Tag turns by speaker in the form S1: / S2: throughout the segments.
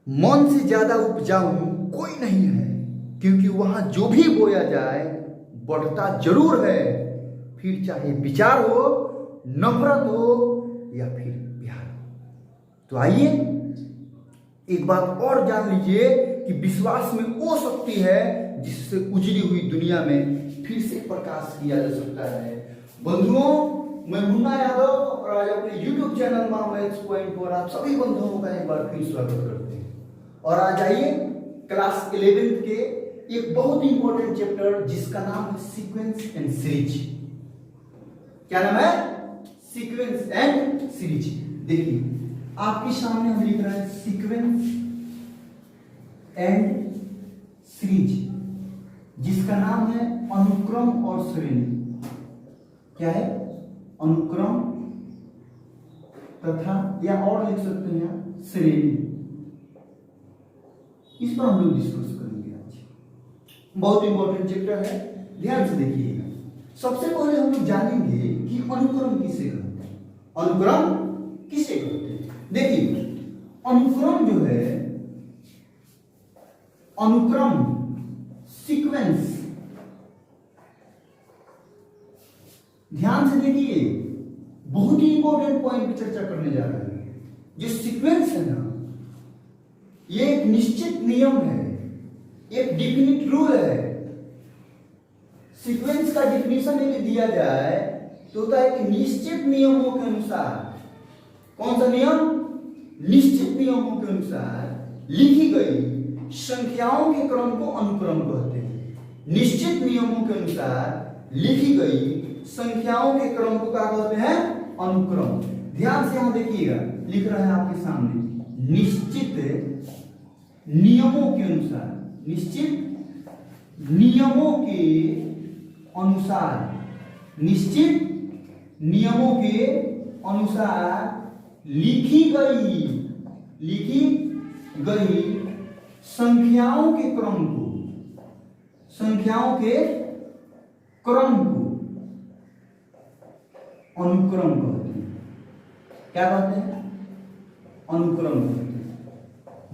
S1: मन से ज्यादा उपजाऊ कोई नहीं है, क्योंकि वहां जो भी बोया जाए बढ़ता जरूर है, फिर चाहे विचार हो, नफरत हो या फिर प्यार हो। तो आइए एक बात और जान लीजिए कि विश्वास में वो शक्ति है जिससे उजड़ी हुई दुनिया में फिर से प्रकाश किया जा सकता है। बंधुओं, मैं मुन्ना यादव और आज अपने YouTube चैनल मैथ्स पॉइंट पर आप सभी बंधुओं का एक बार फिर स्वागत करते हैं। और आज आइए क्लास 11th के एक बहुत ही इंपॉर्टेंट चैप्टर जिसका नाम है सीक्वेंस एंड सीरीज। क्या नाम है? Sequence and series. देखिए आपके सामने हम लिख रहे हैं सीक्वेंस एंड सीरीज, जिसका नाम है अनुक्रम और श्रेणी। क्या है? अनुक्रम तथा या और लिख सकते हैं श्रेणी। इस पर हम लोग डिस्कस करेंगे आज। बहुत इंपॉर्टेंट चैप्टर है, ध्यान से देखिएगा। सबसे पहले हम लोग जानेंगे कि अनुक्रम किसे कहते हैं। अनुक्रम किसे कहते हैं? देखिए अनुक्रम जो है, अनुक्रम सीक्वेंस, ध्यान से देखिए, बहुत ही इंपॉर्टेंट पॉइंट पे चर्चा करने जा रहे हैं। जो सीक्वेंस है ना, ये एक निश्चित नियम है, एक डिफिनिट रूल है। सीक्वेंस का डिफिनेशन यदि दिया जाए तो होता है कि निश्चित नियमों के अनुसार, कौन सा नियम? निश्चित नियमों के अनुसार लिखी गई संख्याओं के क्रम को अनुक्रम कहते हैं। निश्चित नियमों के अनुसार लिखी गई संख्याओं के क्रम को क्या कहते हैं? अनुक्रम। ध्यान से यहां देखिएगा, लिख रहे हैं आपके सामने, निश्चित नियमों के अनुसार, निश्चित नियमों के अनुसार, निश्चित नियमों के अनुसार लिखी गई संख्याओं के क्रम को, संख्याओं के क्रम को अनुक्रम कहते हैं। क्या कहते हैं? अनुक्रम कहते हैं।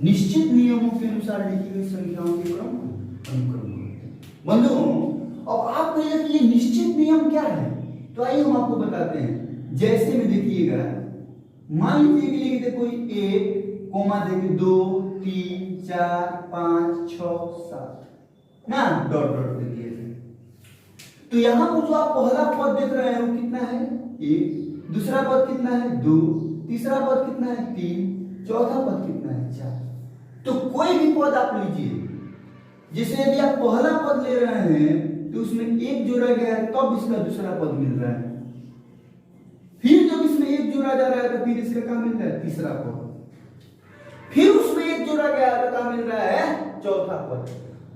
S1: निश्चित नियमों के अनुसार लिखी गई संख्याओं के क्रम को अनुक्रम कहते हैं। बंधुओं, अब आप कहिए कि ये निश्चित नियम क्या है, तो आइए हम आपको बताते हैं। जैसे में देखिएगा, मान लीजिए कि लिख दे कोई 1 कोमा देके 2 3 4 5 6 7 ना, डॉट डॉट दे दिए। तो यहां पर जो आप पहला पद देख रहे हैं वो कितना है? 1। दूसरा पद कितना है? 2। तीसरा पद कितना है? 3। चौथा पद कितना है? 4। तो कोई भी पद आप लीजिए, जिसे यदि आप पहला पद ले रहे हैं तो उसमें 1 जोड़ा गया है, तब इसका दूसरा पद मिल रहा है। फिर जब इसमें 1 जोड़ा जा रहा है तो फिर इसका क्या मिल रहा है? तीसरा पद। फिर उसमें 1 जोड़ा गया है तो क्या मिल रहा है? चौथा पद।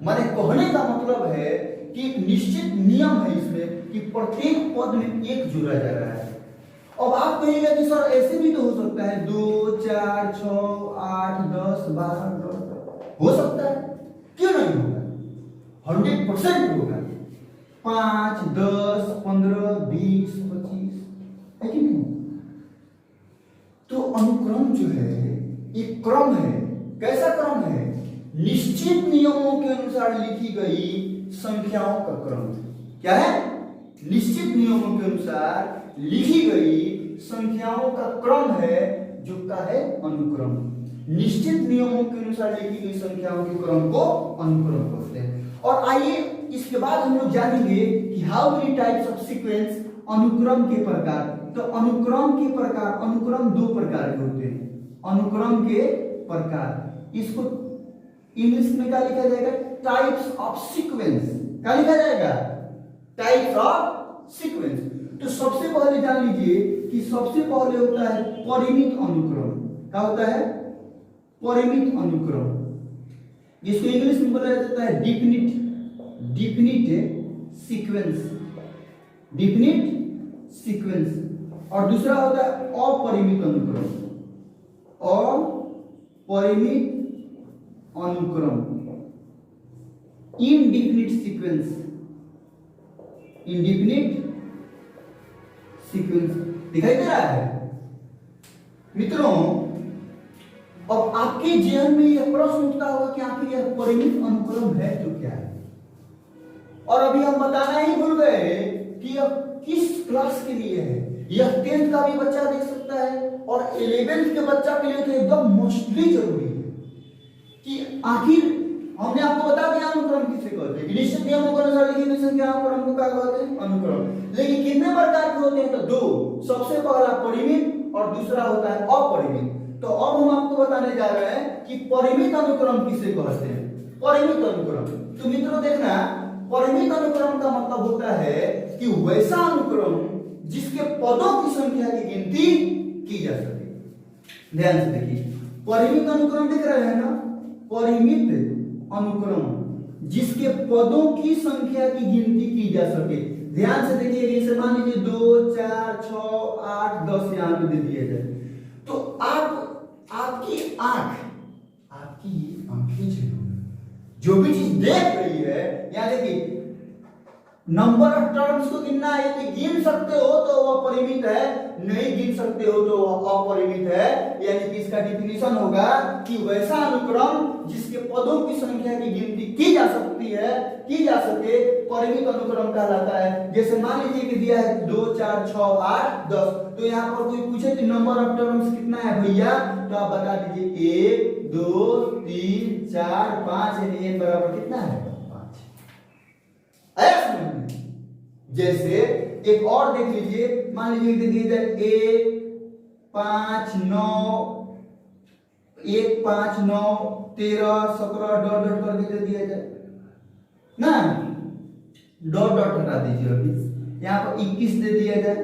S1: माने कहने का मतलब है कि एक निश्चित नियम है इसमें कि प्रत्येक पद में 1 जोड़ा जा रहा है। अब आप कहिएगा कि सर ऐसे भी तो हो सकता है, 2 4 6 8 10 12 हो सकता है, क्यों नहीं होगा? 100% होगा। 5 10 15 20 25 है कि नहीं? तो अनुक्रम जो है एक क्रम है। कैसा क्रम है? निश्चित नियमों के अनुसार लिखी गई संख्याओं का क्रम। क्या है? निश्चित नियमों के अनुसार लिखी गई संख्याओं का क्रम है, जो का है अनुक्रम। निश्चित नियमों के अनुसार लिखी गई संख्याओं के क्रम को अनुक्रम कहते हैं। और आइए इसके बाद हम लोग जानेंगे कि how many types of sequence, अनुक्रम के प्रकार। तो अनुक्रम के प्रकार, अनुक्रम 2 प्रकार के होते हैं। अनुक्रम के प्रकार, इसको इंग्लिश में क्या लिखा जाएगा? Types of sequence. क्या लिखा जाएगा? Types of sequence. तो सबसे पहले जान लीजिए कि सबसे पहले होता है परिमित अनुक्रम। क्या होता है? परिमित अनुक्रम, जिसको इंग्लिश में बोला जाता है डिफिनिट सीक्वेंस, डिफिनिट सीक्वेंस। और दूसरा होता है अपरिमित अनुक्रम, अपरिमित अनुक्रम, इनडिफिनिट सीक्वेंस, इनडिफिनिट सीक्वेंस। दिखाई दे रहा है मित्रों? अब आपके जीवन में यह प्रश्न उठता होगा कि आखिर यह परिमित अनुक्रम है तो क्या है। और अभी हम बताना ही भूल गए कि यह किस क्लास के लिए है। यह 10th का भी बच्चा देख सकता है और 11th के बच्चा के लिए तो एकदम मोस्टली जरूरी है कि आखिर हमने आपको बता दिया अनुक्रम किसे कहते हैं। निश्चित नियमों के अनुसार लिखी गई संख्या अनुक्रम को क्या कहते हैं, अनुक्रम। लेकिन कितने प्रकार के होते हैं, तो दो। सबसे पहला परिमित और दूसरा होता है अपरिमित। तो अब हम आपको बताने जा रहे हैं कि परिमित अनुक्रम किसे कहते हैं। परिमित अनुक्रम, तो मित्रों देखना, परिमित अनुक्रम का मतलब होता है कि वैसा अनुक्रम जिसके पदों की संख्या की गिनती की जा सके। ध्यान से देखिए, परिमित अनुक्रम देख रहे हैं ना, परिमित अनुक्रम जिसके पदों की संख्या की गिनती की जा सके। ध्यान से देखिए, जैसे मान लीजिए 2, 4, 6, 8, 10 यहां पे दे दिए जाए, तो आपकी आंखें जो भी चीज देख रही है, यहां देखिए नंबर ऑफ टर्म्स को गिनना है। यदि गिन सकते हो तो वह परिमित है, नहीं गिन सकते हो तो वह अपरिमित है। यानी कि इसका डिफिनेशन होगा कि वैसा अनुक्रम जिसके पदों की संख्या की गिनती की जा सके, परिमित अनुक्रम कहलाता है। जैसे मान लीजिए कि दिया है 2, 4, 6, 8, 10, तो यहाँ पर कोई पूछे कि नंबर ऑफ टर्म्स कितना है भैया, तो आप बता दीजिए 1, 2, 3, 4, 5, यानी 1 बराबर कितना है, 5। जैसे एक और देख लीजिए, मान लीजिए दे दिया जाए 1, 5, 9, 1, 5, 9, 13, 17 डॉट डॉट करके दे दिया जाए ना, डॉट डॉट हटा दीजिए। अभी यहाँ पर 21 दे दिया जाए,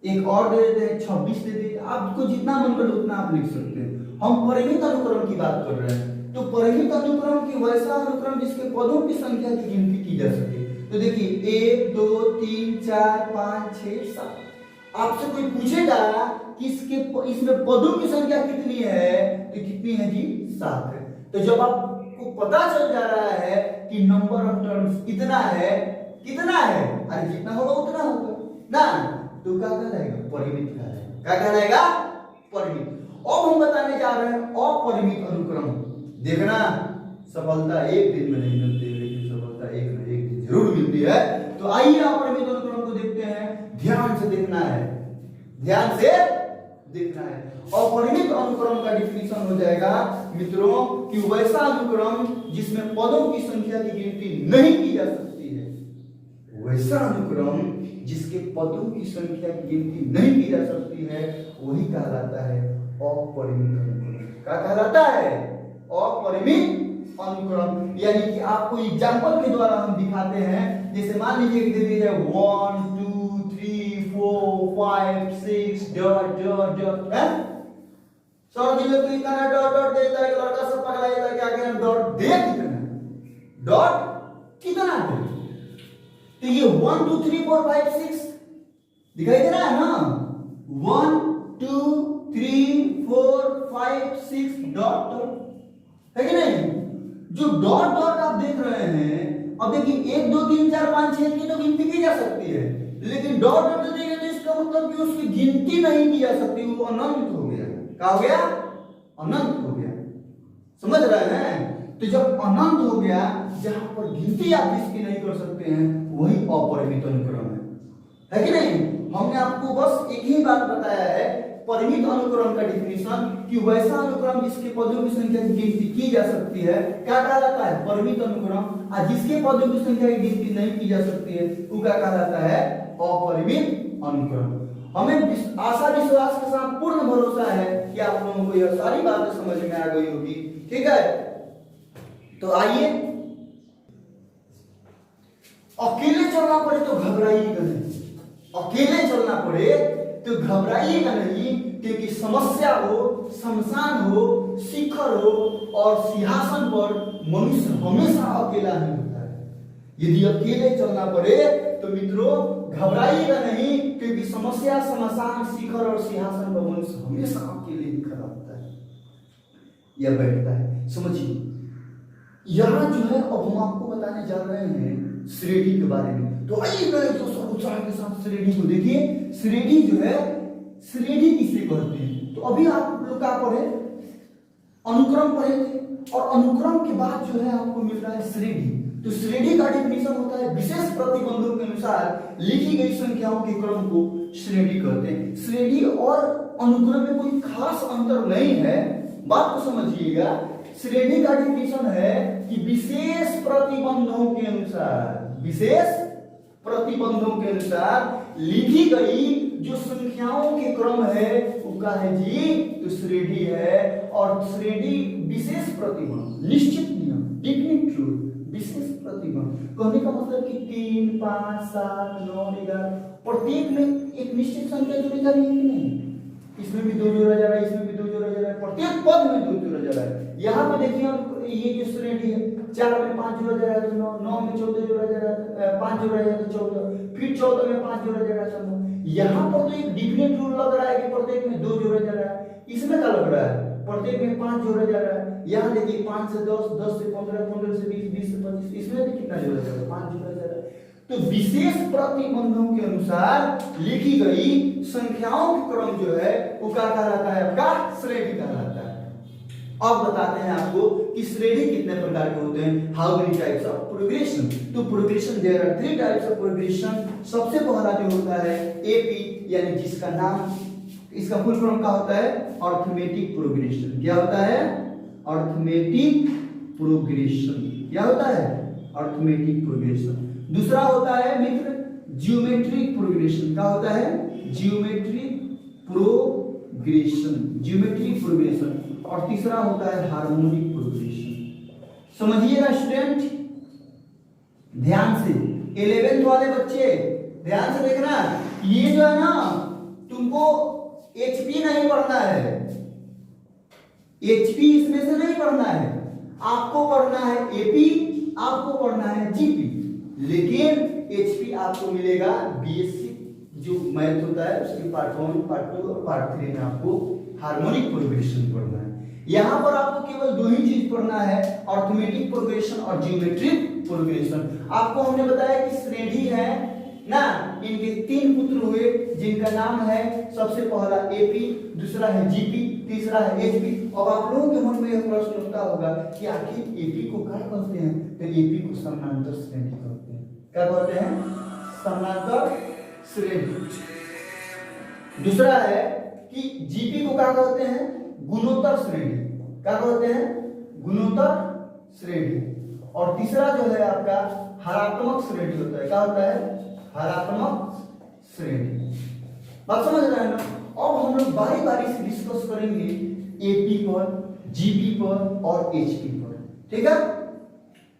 S1: एक और दे देते हैं 26 दे दीजिए। आपको जितना मन करे उतना आप लिख सकते हैं। हम परिमित अनुक्रम की बात कर रहे हैं, तो परिमित अनुक्रम की वैसा अनुक्रम जिसके पदों की संख्या की गिनती की जा सके। तो देखिए 1, 2, 3, 4, 5, 6, 7। आपसे कोई पूछेगा कि इसमें पदों की संख्या कितनी है, तो कितनी है जी, 7 है। तो जब आपको पता चल जा रहा है कि नंबर ऑफ टर्म्स इतना है, अरे जितना होगा उतना होगा ना, तो क्या कहलाएगा, परिमित कहलाएगा। क्या कहलाएगा, परिमित। अब हम बताने जा रहे हैं अपरिमित अनुक्रम। देखना, सफलता एक दिन में नहीं मिलती, लेकिन सफलता एक न एक दिन जरूर मिलती है। तो आइए अपरिमित अनुक्रम को देखते हैं। ध्यान से देखना है। अपरिमित अनुक्रम का डिफिनेशन हो जाएगा मित्रों कि वैसा अनुक्रम जिसमें पदों की संख्या की गिनती नहीं की जा सकती है। वैसा अनुक्रम जिसके पदों की संख्या की गिनती नहीं की जा सकती है, वही कहलाता है अपरिमित अनुक्रम। क्या कहलाता है, अपरिमित अनुक्रम। यानी कि आपको एग्जांपल के द्वारा हम दिखाते हैं। जैसे मान लीजिए कि दे दिया जाए 1, 2, 3, 4, 5, 6 डॉट डॉट डॉट है। सर जी लोग इतना डॉट डॉट देता है, लड़का सब पगला जाता है, क्या करें, डॉट दे कितना, डॉट कितना दे। तो ये 1, 2, 3, 4, 5, 6 दिखाई दे रहा है ना, 1, 2, 3, 4, 5, 6 डॉट डॉट, है कि नहीं। जो डॉट डॉट आप देख रहे हैं, अब देखिए 1, 2, 3, 4, 5, 6 की तो गिनती की जा सकती है, लेकिन डॉट डॉट देखेंगे तो इसका मतलब कि उसकी गिनती नहीं की जा सकती, वो अनंत हो गया। क्या हो गया, अनंत हो गया। समझ रहे हैं। तो जब अनंत हो गया, जहां पर गिनती आप जिसकी नहीं कर सकते हैं, वही अपरिमित अनुक्रम है कि नहीं। हमने आपको बस एक ही बात बताया है, परिमित अनुक्रम का डिफिनेशन, कि वैसा अनुक्रम जिसके पदों की संख्या की गिनती की जा सकती है, क्या कहलाता है, परिमित अनुक्रम। और जिसके पदों की संख्या की गिनती नहीं की जा सकती है, वो क्या कहलाता है, अपरिमित अनुक्रम। हमें आशा विश्वास के साथ पूर्ण भरोसा है कि आप लोगों को यह सारी बातें समझ में आ गई होगी। ठीक है, तो आइए, अकेले चलना पड़े तो घबराइएगा नहीं, अकेले चलना पड़े तो घबराइएगा नहीं, क्योंकि समस्या हो, शमशान हो, शिखर हो और सिंहासन पर मनुष्य हमेशा अकेला ही होता है। यदि अकेले चलना पड़े तो मित्रों घबराइएगा नहीं, क्योंकि समस्या, शमशान, शिखर और सिंहासन पर मनुष्य हमेशा अकेले ही खड़ा होता है या बैठता है। समझिए, यहां जो है अब हम आपको बताने जा रहे हैं श्रेणी के बारे में। तो आइए जो सब उत्साह के साथ श्रेणी को देखिए। श्रेणी जो है, श्रेणी किसे कहते हैं, तो अभी आप लोग क्या पढ़े, अनुक्रम पढ़े थे, और अनुक्रम के बाद जो है आपको मिल रहा है श्रेणी। तो श्रेणी का डिफिनेशन होता है विशेष प्रतिबंधों के अनुसार लिखी गई संख्याओं के क्रम को श्रेणी कहते हैं। श्रेणी और अनुक्रम में कोई खास अंतर नहीं है, बात को समझिएगा। श्रेणी का डिफिनेशन है कि विशेष प्रतिबंधों के अनुसार, विशेष प्रतिबंधों के अनुसार लिखी गई जो संख्याओं के क्रम है वो क्या है जी, तो श्रेणी है। और श्रेणी विशेष प्रतिबंध, निश्चित नियम, डिफिनिट रूल, विशेष प्रतिबंध कहने का मतलब कि 3, 5, 7, 9, 11 प्रत्येक में एक निश्चित संख्या जुड़ी जा रही है कि नहीं? इसमें भी 2 जोड़ा जा रहा है, इसमें भी 2 जोड़ा जा रहा है, प्रत्येक पद में 2 जोड़ा जा रहा है। यहाँ पे देखिए ये जो श्रेणी है, 4 में 5 जोड़ा जा रहा है तो 9, 9 में 14 जोड़ा जा रहा है, 5 जोड़ा जा रहा है तो 14, फिर 14 में 5 जोड़ा जा रहा है तो 9। यहाँ पर तो एक डिफिनेट रूल लग रहा है कि प्रत्येक में 2 जोड़ा जा रहा है, इसमें क्या लग रहा है प्रत्येक में 5 जोड़ा जा रहा है। यहाँ देखिए 5 से 10, 10 से 15, 15 से 20, 20 से 25, इसमें भी कितना जोड़ा जा रहा है, 5 जोड़ा जा रहा है। तो विशेष प्रतिबंधों के अनुसार लिखी गई संख्याओं का क्रम जो है वो क्या कहलाता है, आपका श्रेणी कहलाता है। अब बताते हैं आपको कि श्रेणी कितने प्रकार के होते हैं, how many types of progression. तो progression there are 3 types of progression. सबसे पहला जो होता है एपी, यानी जिसका नाम, इसका फुल फॉर्म क्या होता है, अर्थमेटिक प्रोग्रेशन। क्या होता है, अर्थमेटिक प्रोग्रेशन। क्या होता है, अर्थमेटिक प्रोग्रेशन। दूसरा होता है मित्र जियोमेट्रिक प्रोग्रेशन। क्या होता है, जियोमेट्रिक प्रोग्रेशन, जियोमेट्रिक प्रोग्रेशन। और तीसरा होता है हार्मोनिक प्रोग्रेशन। समझिएगा स्टूडेंट, ध्यान से 11th वाले बच्चे ध्यान से देखना, ये जो है ना तुमको एचपी नहीं पढ़ना है, एचपी इसमें से नहीं पढ़ना है, आपको पढ़ना है एपी, आपको पढ़ना है जीपी। लेकिन एचपी आपको मिलेगा बीएससी जो मैथ होता है उसके पार्ट 1, पार्ट 2 और पार्ट 3 में आपको हार्मोनिक प्रोग्रेशन पढ़ना है। यहाँ पर आपको केवल 2 ही चीज पढ़ना है, अर्थमेटिक प्रोग्रेशन और जियोमेट्रिक प्रोग्रेशन। आपको हमने बताया कि श्रेणी है ना, इनके 3 पुत्र हुए जिनका नाम है सबसे पहला एपी, दूसरा है जीपी, तीसरा है एचपी। अब आप लोगों के मन में यह प्रश्न उठता होगा कि आखिर एपी को क्या कहते हैं, तो एपी को समानांतर श्रेणी कहते हैं। क्या कहते हैं, समानांतर श्रेणी। दूसरा है कि जीपी को क्या कहते हैं, गुणोत्तर श्रेणी। क्या कहते हैं, गुणोत्तर श्रेणी। और तीसरा जो है आपका हरात्मक श्रेणी होता है। क्या होता है, हरात्मक श्रेणी। बात समझ रहे हैं ना। अब हम लोग बारी बारी से डिस्कस करेंगे एपी पर, जीपी पर और एचपी पर, ठीक है।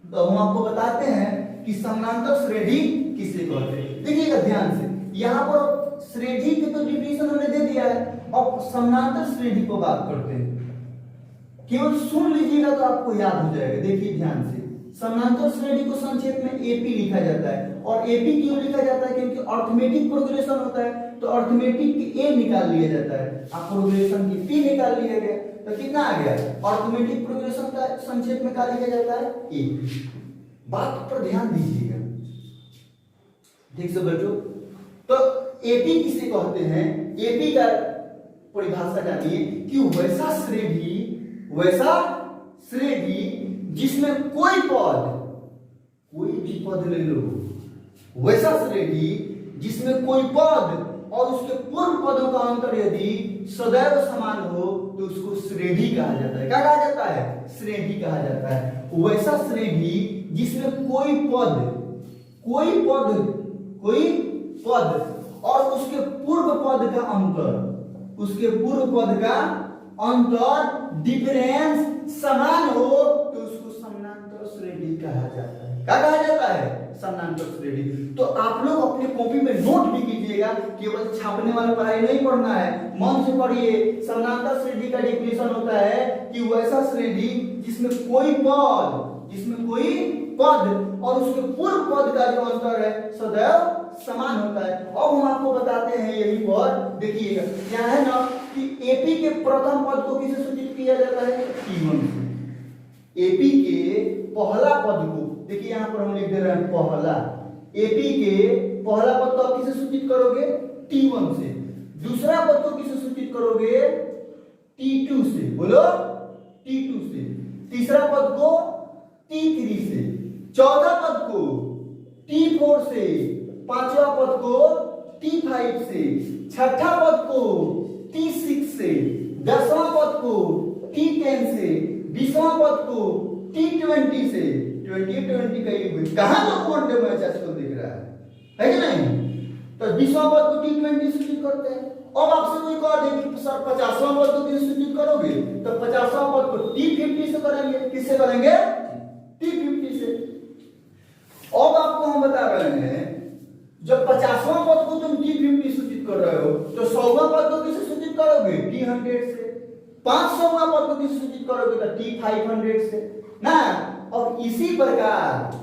S1: तो हम आपको बताते हैं कि समानांतर श्रेणी किसे कहते हैं। देखिएगा ध्यान से, यहाँ पर श्रेणी के तो डिफिनेशन हमने दे दिया है, अब समानांतर श्रेणी को बात करते हैं। केवल सुन लीजिएगा तो आपको याद हो जाएगा। देखिए ध्यान से, समानांतर श्रेणी को संक्षेप में एपी लिखा जाता है। और एपी क्यों लिखा जाता है, क्योंकि अर्थमेटिक प्रोग्रेशन होता है तो अर्थमेटिक की ए निकाल लिया जाता है, आप प्रोग्रेशन की पी निकाल लिया गया तो कितना आ गया, अर्थमेटिक प्रोग्रेशन का संक्षेप में क्या लिखा जाता है, ए। बात पर ध्यान दीजिएगा, ठीक से बच्चों। तो एपी किसे कहते हैं, एपी का परिभाषा जानिए कि वैसा श्रेणी जिसमें कोई पद, कोई भी पद ले लो, वैसा श्रेणी जिसमें कोई पद और उसके पूर्व पदों का अंतर यदि सदैव समान हो तो उसको श्रेणी कहा जाता है। क्या कहा जाता है, श्रेणी कहा जाता है। वैसा श्रेणी जिसमें कोई पद और उसके पूर्व पद का अंतर, डिफरेंस समान हो तो उसको समानांतर श्रेणी कहा जाता है। क्या कहा जाता है, समानांतर श्रेणी। तो आप लोग अपने कॉपी में नोट भी कीजिएगा, केवल छापने वाला पढ़ाई नहीं पढ़ना है, मन से पढ़िए। समानांतर श्रेणी का डेफिनेशन होता है कि वैसा श्रेणी जिसमें कोई पद और उसके पूर्व पद का जो अंतर है सदैव समान होता है। अब हम आपको बताते हैं यही पर, देखिएगा क्या है ना कि एपी के प्रथम पद को किसे सूचित किया जाता है, T1 से। एपी के पहला पद को देखिए यहाँ पर हम लिख दे रहे हैं पहला, एपी के पहला पद को आप किसे सूचित करोगे, T1 से। दूसरा पद को किसे सूचित करोगे, T2 से। बोलो, T2 तीसरा पद को T3 से, चौथा पद को T4 से, पांचवा पद को T5 से, छठा पद को T6 से, 10वां पद को T10 से, 20वां पद को T20 से। 20 का युग कहां लोग क्वांटम मैच आजकल दिख रहा है कि नहीं? तो 20वां पद को T20 सूचित करते हैं। अब आपसे कोई कह दे कि सर 50वां पद को किससे सूचित करोगे, तो 50वां पद को T50 से करेंगे। किससे करेंगे? T50 से। अब आपको हम बता रहे हैं जब 50वां पद को तुम T50 सूचित कर रहे हो तो 100वां पद को किससे सूचित करोगे? T100 से। 500वां पद को किससे सूचित करोगे? तो T500 से ना। अब इसी प्रकार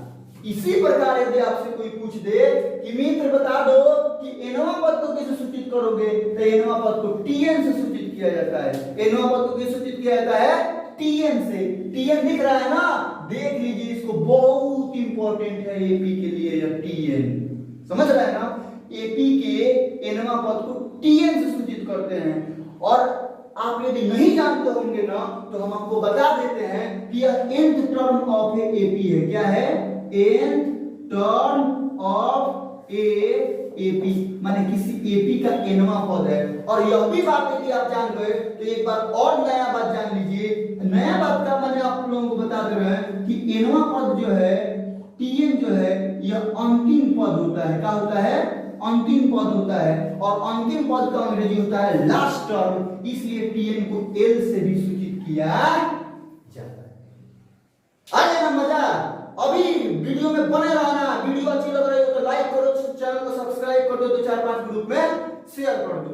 S1: यदि आपसे कोई पूछ दे कि मित्र बता दो कि nवां पद को किससे सूचित करोगे, तो nवां पद को Tn से सूचित किया जाता है। nवां पद को किससे सूचित किया जाता है? Tn से। Tn दिख रहा है ना, देख लीजिए, इसको बहुत इंपॉर्टेंट है एपी के लिए यह Tn, समझ रहे हैं ना? एपी के nवां पद को Tn से सूचित करते हैं। और आप यदि नहीं जानते होंगे ना तो हम आपको बता देते हैं कि यह nth term of A AP है। क्या है? nth term of A AP, माने किसी एपी का nवां पद है। और यह भी बात यदि आप जान गए तो एक बात और नया बात जान लीजिए। नया बात का मैंने आप लोगों को बता दे रहे हैं कि nवां पद जो है Tn जो है यह अंतिम पद होता है। क्या होता है? अंतिम पद होता है। और अंतिम पद का अंग्रेजी होता है लास्ट टर्म, इसलिए Tn को L से भी सूचित किया जाता है। आ गया ना मजा? अभी वीडियो में बने रहना। वीडियो अच्छी लग रही हो तो लाइक करो, चैनल को सब्सक्राइब कर दो, 2-4-5 ग्रुप में शेयर कर दो।